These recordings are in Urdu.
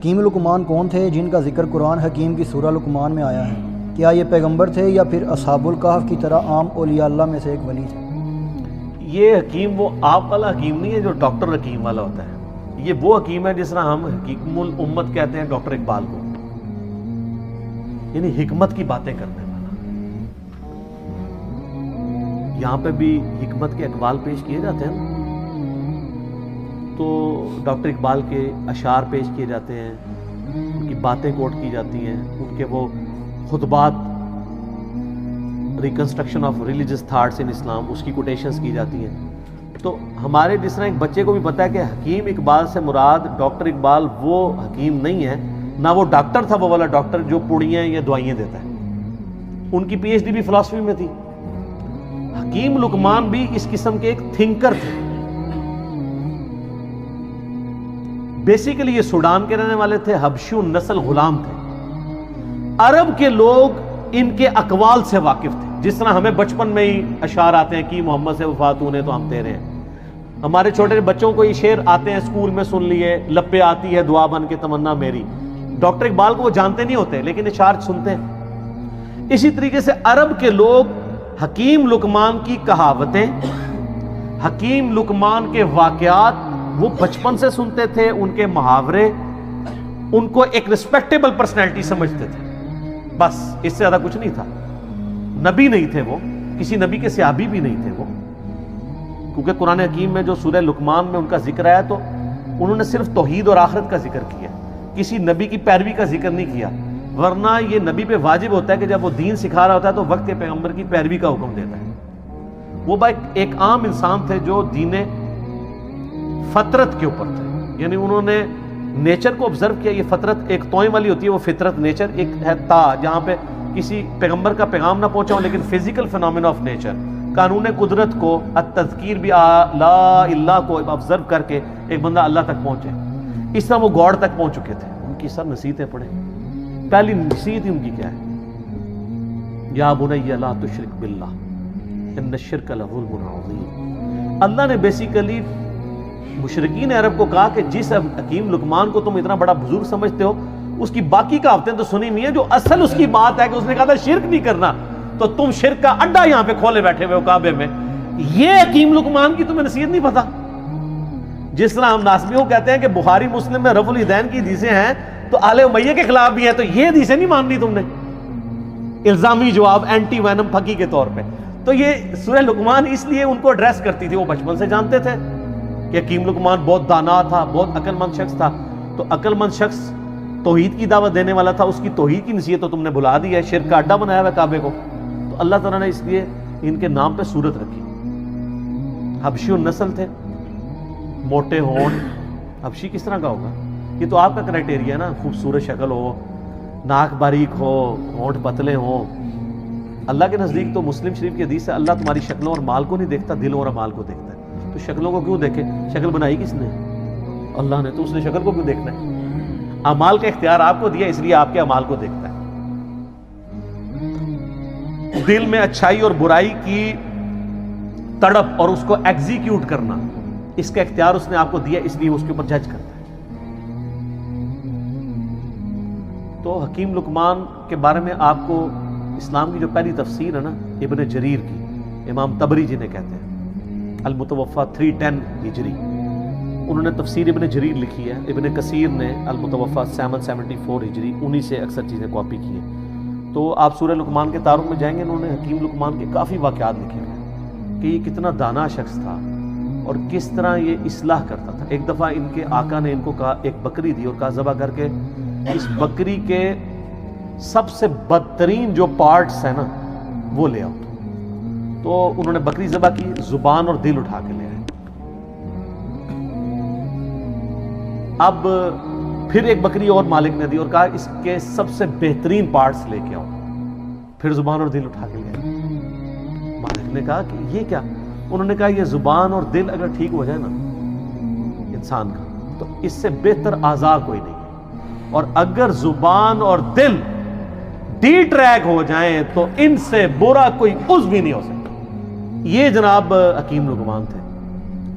حکیم لقمان کون تھے جن کا ذکر قرآن حکیم کی سورہ لقمان میں آیا ہے؟ کیا یہ پیغمبر تھے یا پھر اصحاب الکہف کی طرح عام اولیاء اللہ میں سے ایک ولی تھے؟ یہ حکیم وہ آپ والا حکیم نہیں ہے جو ڈاکٹر حکیم والا ہوتا ہے. یہ وہ حکیم ہے جس طرح ہم حکیم الامت کہتے ہیں ڈاکٹر اقبال کو، یعنی حکمت کی باتیں کرنے والا. یہاں پہ بھی حکمت کے اقوال پیش کیے جاتے ہیں نا، تو ڈاکٹر اقبال کے اشعار پیش کیے جاتے ہیں، ان کی باتیں کوٹ کی جاتی ہیں، ان کے وہ خطبات reconstruction of religious thoughts in Islam اس کی کوٹیشنز کی جاتی ہیں. تو ہمارے جس طرح ایک بچے کو بھی پتہ ہے کہ حکیم اقبال سے مراد ڈاکٹر اقبال وہ حکیم نہیں ہے، نہ وہ ڈاکٹر تھا وہ والا ڈاکٹر جو پوڑیاں یا دوائیاں دیتا ہے. ان کی پی ایچ ڈی بھی فلسفی میں تھی. حکیم لقمان بھی اس قسم کے ایک تھنکر تھے. بیسیکلی یہ سوڈان کے رہنے والے تھے، حبشی نسل غلام تھے. عرب کے لوگ ان کے اقوال سے واقف تھے. جس طرح ہمیں بچپن میں ہی اشعار آتے ہیں کہ محمد سے وفات ہونے تو ہم تیرے ہیں. ہمارے چھوٹے بچوں کو یہ شعر آتے ہیں، اسکول میں سن لیے، لب پہ آتی ہے دعا بن کے تمنا میری. ڈاکٹر اقبال کو وہ جانتے نہیں ہوتے لیکن اشعار سنتے ہیں. اسی طریقے سے عرب کے لوگ حکیم لقمان کی کہاوتیں، حکیم لقمان کے واقعات وہ بچپن سے سنتے تھے. ان کے محاورے ان کو ایک ریسپیکٹیبل پرسنالٹی سمجھتے تھے. بس اس سے زیادہ کچھ نہیں تھا. نبی نہیں تھے وہ، کسی نبی کے صحابی بھی نہیں تھے وہ، کیونکہ قرآن حکیم میں جو سورہ لقمان میں ان کا ذکر آیا تو انہوں نے صرف توحید اور آخرت کا ذکر کیا، کسی نبی کی پیروی کا ذکر نہیں کیا. ورنہ یہ نبی پہ واجب ہوتا ہے کہ جب وہ دین سکھا رہا ہوتا ہے تو وقت کے پیغمبر کی پیروی کا حکم دیتا ہے. وہ ایک عام انسان تھے جو دین فطرت کے اوپر تھے، یعنی انہوں نے نیچر کو آبزرو کیا. یہ فطرت ایک توئیں والی ہوتی ہے، وہ فطرت نیچر ایک ہے تا جہاں پہ کسی پیغمبر کا پیغام نہ پہنچا ہو، لیکن فزیکل فینومینا آف نیچر، قانون قدرت کو، التذکیر بھی لا الہ کو آبزرو کر کے ایک بندہ اللہ تک پہنچے. اس طرح وہ گاڈ تک پہنچ چکے تھے. ان کی سب نصیحتیں پڑھیں. پہلی نصیحت ہی ان کی کیا ہے؟ یا بنی لا تشرک باللہ ان الشرک لظلم عظیم. اللہ نے بیسیکلی مشرکین عرب کو کہا کہ جس حکیم لقمان کو تم اتنا بڑا بزرگ سمجھتے ہو، اس کی باقی کہاوتیں تو سنی نہیں ہے. جو اصل اس کی بات ہے کہ اس نے کہا تھا شرک نہیں کرنا، تو تم شرک کا اڈا یہاں پہ کھولے بیٹھے ہوئے ہو کعبے میں. یہ حکیم لقمان کی تمہیں نصیحت نہیں پتا. جس طرح ہم ناسبیوں کہتے ہیں کہ بخاری مسلم میں رفع الدین کی حدیثیں ہیں تو آل امیہ کے خلاف بھی ہیں، تو یہ حدیثیں نہیں ماننی تم نے. الزامی جواب، اینٹی وینم پھکی کے طور پہ. تو یہ سورہ لقمان اس لیے ان کو ایڈریس کرتی تھی. وہ بچپن سے جانتے تھے کہ حکیم لقمان بہت دانا تھا، بہت عقل مند شخص تھا. تو عقل مند شخص توحید کی دعوت دینے والا تھا، اس کی توحید کی نصیحت تو تم نے بھلا دی ہے، شرک کا اڈا بنایا ہوا کعبے کو. تو اللہ تعالیٰ نے اس لیے ان کے نام پہ سورت رکھی. حبشی نسل تھے، موٹے ہونٹ. حبشی کس طرح کا ہوگا؟ یہ تو آپ کا کرائٹیریا ہے نا، خوبصورت شکل ہو، ناک باریک ہو، ہونٹ پتلے ہوں. اللہ کے نزدیک تو مسلم شریف کی حدیث ہے اللہ تمہاری شکلوں اور مال کو نہیں دیکھتا، دلوں اور اعمال کو دیکھتا ہے. تو شکلوں کو کیوں دیکھے؟ شکل بنائی کس نے؟ اللہ نے. تو اس نے شکل کو کیوں دیکھنا ہے؟ اعمال کا اختیار آپ کو دیا، اس لیے آپ کے اعمال کو دیکھتا ہے. دل میں اچھائی اور برائی کی تڑپ اور اس کو ایگزیکیوٹ کرنا، اس کا اختیار اس نے آپ کو دیا، اس لیے اس کے اوپر جج کرتا ہے. تو حکیم لقمان کے بارے میں آپ کو اسلام کی جو پہلی تفسیر ہے نا ابن جریر کی، امام طبری جنہیں کہتے ہیں، المتوفا 310 ہجری، انہوں نے تفسیر ابن جریر لکھی ہے. ابن کثیر نے المتوفا 774 ہجری، انہی سے اکثر چیزیں کاپی کی ہیں. تو آپ سورہ لقمان کے تعارف میں جائیں گے، انہوں نے حکیم لقمان کے کافی واقعات لکھے ہیں کہ یہ کتنا دانا شخص تھا اور کس طرح یہ اصلاح کرتا تھا. ایک دفعہ ان کے آقا نے ان کو کہا، ایک بکری دی اور کہا ذبح کر کے اس بکری کے سب سے بدترین جو پارٹس ہیں نا وہ لے آؤ. تو انہوں نے بکری ذبح کی، زبان اور دل اٹھا کے لے آئے. اب پھر ایک بکری اور مالک نے دی اور کہا اس کے سب سے بہترین پارٹس لے کے آؤ. پھر زبان اور دل اٹھا کے لے آئے. مالک نے کہا کہ یہ کیا؟ انہوں نے کہا یہ زبان اور دل اگر ٹھیک ہو جائے نا انسان کا تو اس سے بہتر اعضاء کوئی نہیں ہے، اور اگر زبان اور دل ڈی ٹریک ہو جائیں تو ان سے برا کوئی عضو بھی نہیں ہو سکتا. یہ جناب حکیم لقمان تھے.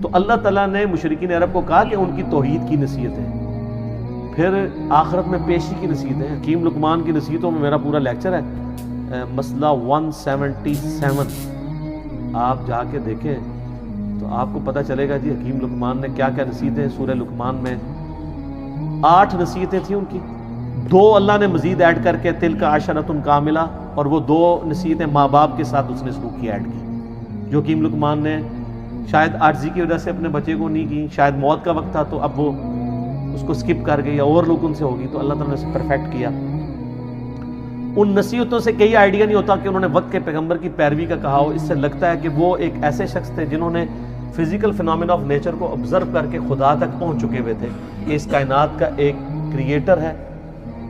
تو اللہ تعالیٰ نے مشرکین عرب کو کہا کہ ان کی توحید کی نصیحت ہے، پھر آخرت میں پیشی کی نصیحتیں ہیں. حکیم لقمان کی نصیحتوں میں میرا پورا لیکچر ہے, مسئلہ 177. آپ جا کے دیکھیں تو آپ کو پتہ چلے گا جی حکیم لقمان نے کیا کیا نصیحتیں. سورہ لقمان میں 8 نصیحتیں تھیں ان کی, 2 اللہ نے مزید ایڈ کر کے تلک عشرۃ کاملہ, اور وہ 2 نصیحتیں ماں باپ کے ساتھ اس نے سلوکی ایڈ کی, جو حکیم لقمان نے شاید عاجزی کی وجہ سے اپنے بچے کو نہیں کی, شاید موت کا وقت تھا تو اب وہ اس کو سکپ کر گئی, یا اوور لک ان سے ہوگی, تو اللہ تعالیٰ نے اسے پرفیکٹ کیا. ان نصیحتوں سے کئی آئیڈیا نہیں ہوتا کہ انہوں نے وقت کے پیغمبر کی پیروی کا کہا ہو. اس سے لگتا ہے کہ وہ ایک ایسے شخص تھے جنہوں نے فزیکل فنامنا آف نیچر کو آبزرو کر کے خدا تک پہنچ چکے ہوئے تھے کہ اس کائنات کا ایک کریٹر ہے,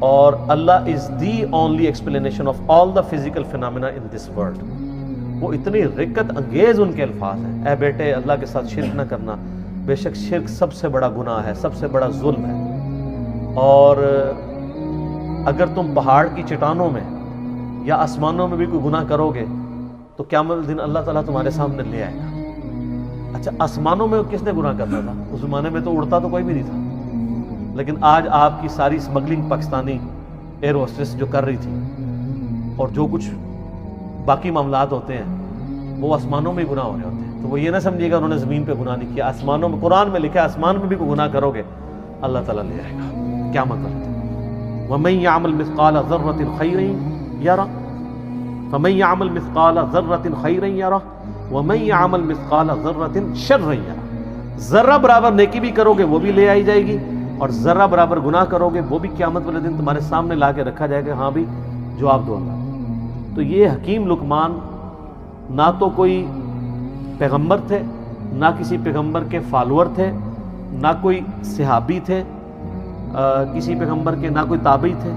اور Allah is the only explanation of all the physical phenomena in this world. وہ اتنی رقت انگیز ان کے الفاظ ہیں, اے بیٹے اللہ کے ساتھ شرک نہ کرنا, بے شک شرک سب سے بڑا گناہ ہے, سب سے بڑا ظلم ہے, اور اگر تم پہاڑ کی چٹانوں میں یا آسمانوں میں بھی کوئی گناہ کرو گے تو قیامت دن اللہ تعالیٰ تمہارے سامنے لے آئے گا. اچھا, آسمانوں میں کس نے گناہ کرنا تھا؟ اس زمانے میں تو اڑتا تو کوئی بھی نہیں تھا, لیکن آج آپ کی ساری اسمگلنگ پاکستانی ایئر ہوسٹس جو کر رہی تھی اور جو کچھ باقی معاملات ہوتے ہیں وہ آسمانوں میں ہی گناہ ہو رہے ہوتے ہیں. تو وہ یہ نہ سمجھیے گا انہوں نے زمین پہ گناہ نہیں کیا, آسمانوں میں, قرآن میں لکھا ہے آسمان میں بھی کوئی گناہ کرو گے اللہ تعالیٰ لے آئے گا. کیا مطلب ہے؟ وَمَن يَعْمَلْ مِثْقَالَ ذَرَّةٍ خَيْرًا يَرَهُ فَمَن يَعْمَلْ مِثْقَالَ ذَرَّةٍ خَيْرًا يَرَهُ وَمَن يَعْمَلْ مِثْقَالَ ذَرَّةٍ شَرًّا يَرَهُ. ذرہ برابر نیکی بھی کرو گے وہ بھی لے آئی جائے گی, اور ذرہ برابر گناہ کرو گے وہ بھی قیامت والے دن تمہارے سامنے لا کے رکھا جائے گا. ہاں بھی جواب دو اللہ. تو یہ حکیم لقمان نہ تو کوئی پیغمبر تھے, نہ کسی پیغمبر کے فالوور تھے, نہ کوئی صحابی تھے کسی پیغمبر کے, نہ کوئی تابعی تھے.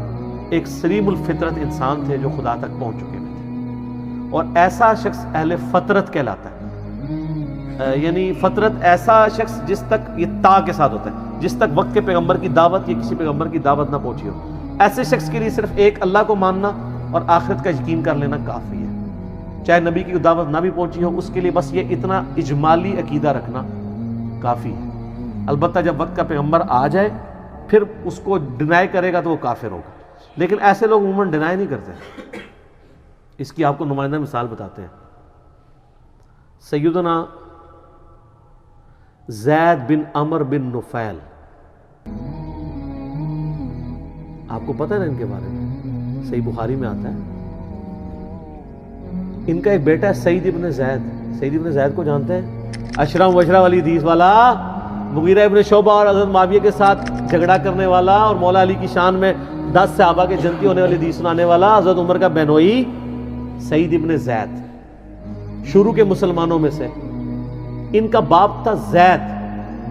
ایک سلیم الفطرت انسان تھے جو خدا تک پہنچ چکے ہوئے تھے, اور ایسا شخص اہل فطرت کہلاتا ہے. یعنی فطرت ایسا شخص جس تک, یہ تا کے ساتھ ہوتا ہے, جس تک وقت کے پیغمبر کی دعوت یا کسی پیغمبر کی دعوت نہ پہنچی ہو, ایسے شخص کے لیے صرف ایک اللہ کو ماننا اور آخرت کا یقین کر لینا کافی ہے. چاہے نبی کی دعوت نہ بھی پہنچی ہو, اس کے لیے بس یہ اتنا اجمالی عقیدہ رکھنا کافی ہے. البتہ جب وقت کا پیغمبر آ جائے پھر اس کو ڈینائی کرے گا تو وہ کافر ہوگا, لیکن ایسے لوگ عموماً ڈینائی نہیں کرتے. اس کی آپ کو نمائندہ مثال بتاتے ہیں. سیدنا زید بن عمر بن نفیل, آپ کو پتہ ہے نا ان کے بارے میں, صحیح بخاری میں آتا ہے. ان کا ایک بیٹا ہے سعید ابن زید. سعید ابن زید کو جانتے ہیں؟ اشرا مبشرہ والی حدیث والا, مغیرہ ابن شعبہ اور حضرت معاویہ کے ساتھ جھگڑا کرنے والا, اور مولا علی کی شان میں 10 صحابہ کے جنتی ہونے والی حدیث سنانے والا, حضرت عمر کا بہنوئی سعید ابن زید, شروع کے مسلمانوں میں سے. ان کا باپ تھا زید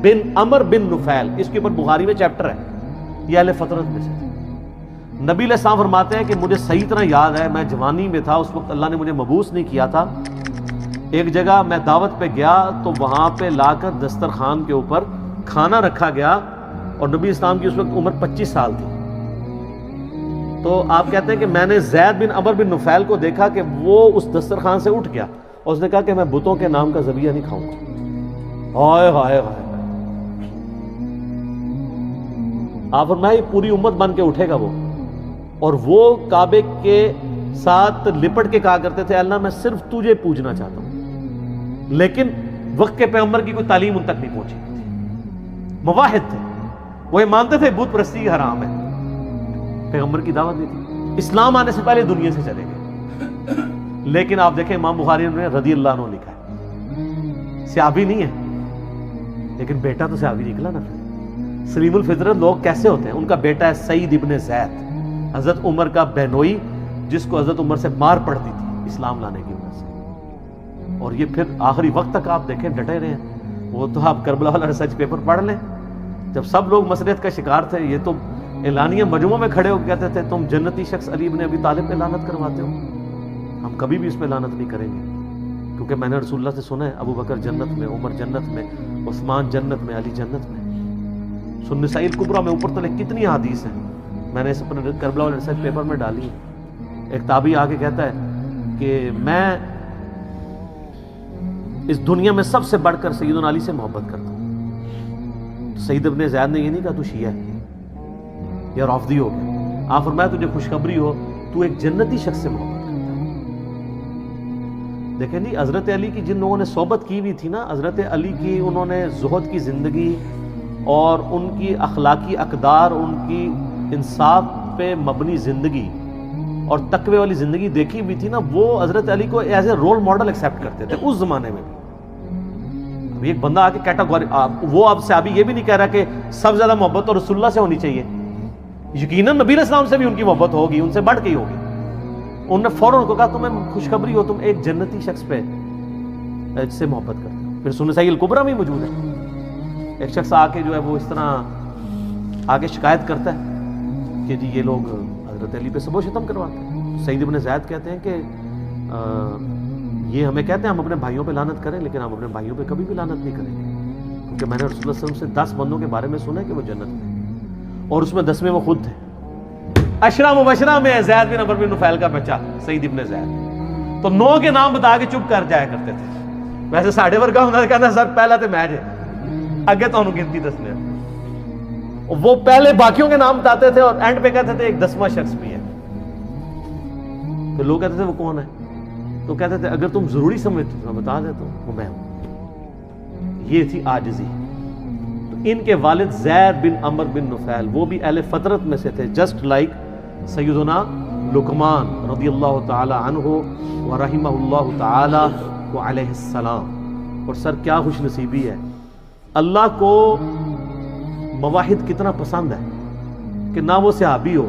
بن عمر بن نفیل, اس کے اوپر بخاری میں چیپٹر ہے. یہ اہل فطرت میں سے تھے. نبی علیہ السلام فرماتے ہیں کہ مجھے صحیح طرح یاد ہے, میں جوانی میں تھا, اس وقت اللہ نے مجھے مبعوث نہیں کیا تھا. ایک جگہ میں دعوت پہ گیا تو وہاں پہ لا کر دسترخوان کے اوپر کھانا رکھا گیا, اور نبی اسلام کی اس وقت عمر 25 سال تھی. تو آپ کہتے ہیں کہ میں نے زید بن عمر بن نفیل کو دیکھا کہ وہ اس دسترخوان سے اٹھ گیا, اور اس نے کہا کہ میں بتوں کے نام کا ذبیحہ نہیں کھاؤں گا. ہائے ہائے ہائے. آپ فرمائے پوری امت بن کے اٹھے گا وہ, اور وہ کعبے کے ساتھ لپٹ کے کہا کرتے تھے اللہ میں صرف تجھے پوجنا چاہتا ہوں. لیکن وقت کے پیغمبر کی کوئی تعلیم ان تک نہیں پہنچی تھی. مواحد تھے, وہ یہ مانتے تھے بت پرستی حرام ہے, پیغمبر کی دعوت نہیں تھی. اسلام آنے سے پہلے دنیا سے چلے گئے. لیکن آپ دیکھیں امام بخاری نے رضی اللہ عنہ لکھا ہے, صحابی نہیں ہے لیکن بیٹا تو صحابی نکلا نا. سلیم الفطرت لوگ کیسے ہوتے ہیں؟ ان کا بیٹا ہے سعید ابن زید, حضرت عمر کا بہنوئی, جس کو حضرت عمر سے مار پڑتی تھی اسلام لانے کی وجہ سے. اور یہ پھر آخری وقت تک آپ دیکھیں ڈٹے رہے ہیں. وہ تو آپ کربلا والا ریسرچ پیپر پڑھ لیں, جب سب لوگ مسریت کا شکار تھے, یہ تو اعلانیہ مجموعوں میں کھڑے ہو کے کہتے تھے تم جنتی شخص علی ابن ابی طالب پہ لعنت کرواتے ہو. ہم کبھی بھی اس پہ لعنت نہیں کریں گے, کیونکہ میں نے رسول اللہ سے سنا ہے ابو بکر جنت میں, عمر جنت میں, عثمان جنت میں, علی جنت میں. سنن نسائی الکبریٰ میں اوپر تلے کتنی حدیث ہیں, میں نے اس اپنے کربلا والے ریسرچ پیپر میں ڈالی ہے. ایک تابعی آ کے کہتا ہے کہ میں اس دنیا میں سب سے بڑھ کر سیدنا علی سے محبت کرتا ہوں. سعید ابن زید نے یہ نہیں کہا تو شیعہ ہے, یا رافضی ہو گیا. آپ فرمایا تجھے خوشخبری ہو تو ایک جنتی شخص سے محبت کرتا ہے. دیکھیں جی حضرت علی کی جن لوگوں نے صحبت کی ہوئی تھی نا، حضرت علی کی انہوں نے زہد کی زندگی اور ان کی اخلاقی اقدار، ان کی انصاف پہ مبنی زندگی اور تقوی والی زندگی دیکھی ہوئی تھی نا، وہ حضرت علی کو as a role model accept کرتے تھے اس زمانے میں بھی. ابھی ایک بندہ آ کے کیٹاگوری، وہ آپ سے ابھی یہ بھی نہیں کہہ رہا کہ سب زیادہ محبت تو رسول اللہ سے ہونی چاہیے. یقیناً نبی علیہ السلام سے بھی ان کی محبت ہوگی، ان سے بڑھ کے ہی ہوگی. انہوں نے فوراً ان کو کہا تمہیں خوشخبری ہو تم ایک جنتی شخص پہ سے محبت کرتے ہو. پھر سنن نسائی الکبریٰ میں موجود ہے، ایک شخص آ کے جو ہے وہ اس طرح آگے شکایت کرتا ہے کہ جی یہ لوگ حضرت علی پہ سب و شتم کرواتے ہیں. سعید ابن زید کہتے ہیں کہ یہ ہمیں کہتے ہیں ہم اپنے بھائیوں پہ لعنت کریں، لیکن ہم اپنے بھائیوں پہ کبھی بھی لعنت نہیں کریں گے، کیونکہ میں نے رسول اللہ صلی اللہ علیہ وسلم سے 10 بندوں کے بارے میں سنا ہے کہ وہ جنت میں، اور اس میں 10ویں وہ خود تھے. عشرہ مبشرہ میں زید بن عمرو بن نفیل کا بچہ سعید ابن زید، تو 9 کے نام بتا کے چپ کر جایا کرتے تھے. ویسے ساڑھے ورگا ہوتا کہنا سر پہلا تو میں جے اگے تو گنتی دسنے، وہ پہلے باقیوں کے نام بتاتے تھے اور اینڈ پہ کہتے تھے ایک 10واں شخص بھی ہے. تو لوگ کہتے تھے وہ کون ہے؟ تو کہتے تھے اگر تم ضروری سمجھتے تو میں بتا دیتا ہوں وہ میں ہوں. یہ تھی عاجزی. تو ان کے والد زید بن عمرو بن نفیل وہ بھی اہل فطرت میں سے تھے، جسٹ لائک سیدنا لقمان رضی اللہ تعالی عنہ ورحمہ اللہ تعالی وعلیہ السلام. اور سر کیا خوش نصیبی ہے، اللہ کو مواحد کتنا پسند ہے کہ نہ وہ صحابی ہو،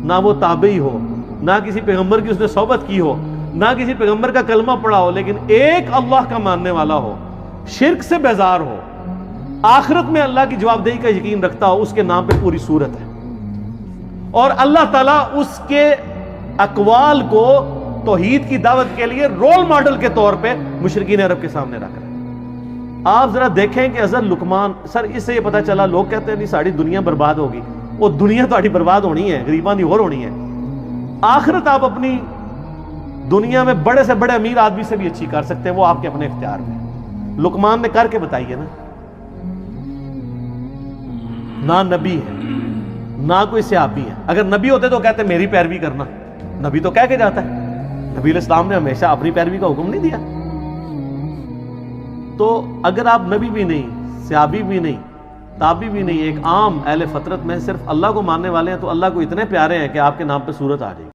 نہ وہ تابعی ہو، نہ کسی پیغمبر کی اس نے صحبت کی ہو، نہ کسی پیغمبر کا کلمہ پڑھا ہو، لیکن ایک اللہ کا ماننے والا ہو، شرک سے بیزار ہو، آخرت میں اللہ کی جواب دہی کا یقین رکھتا ہو. اس کے نام پہ پوری صورت ہے، اور اللہ تعالیٰ اس کے اقوال کو توحید کی دعوت کے لیے رول ماڈل کے طور پہ مشرکین عرب کے سامنے رکھ رہے ہیں. آپ ذرا دیکھیں کہ حضرت لقمان، سر اس سے یہ پتہ چلا، لوگ کہتے ہیں نہیں ساری دنیا برباد ہوگی، وہ دنیا تو آڑی برباد ہونی ہے، غریباں دی اور ہونی ہے. آخرت آپ اپنی دنیا میں بڑے سے بڑے امیر آدمی سے بھی اچھی کر سکتے ہیں، وہ آپ کے اپنے اختیار میں. لقمان نے کر کے بتائیے نا. نہ نبی ہے نہ کوئی صحابی ہے. اگر نبی ہوتے تو کہتے میری پیروی کرنا، نبی تو کہہ کے جاتا ہے. نبی علیہ السلام نے ہمیشہ اپنی پیروی کا حکم نہیں دیا. تو اگر آپ نبی بھی نہیں، صحابی بھی نہیں، تابعی بھی نہیں، ایک عام اہل فطرت میں صرف اللہ کو ماننے والے ہیں، تو اللہ کو اتنے پیارے ہیں کہ آپ کے نام پہ سورت آ جائے گی.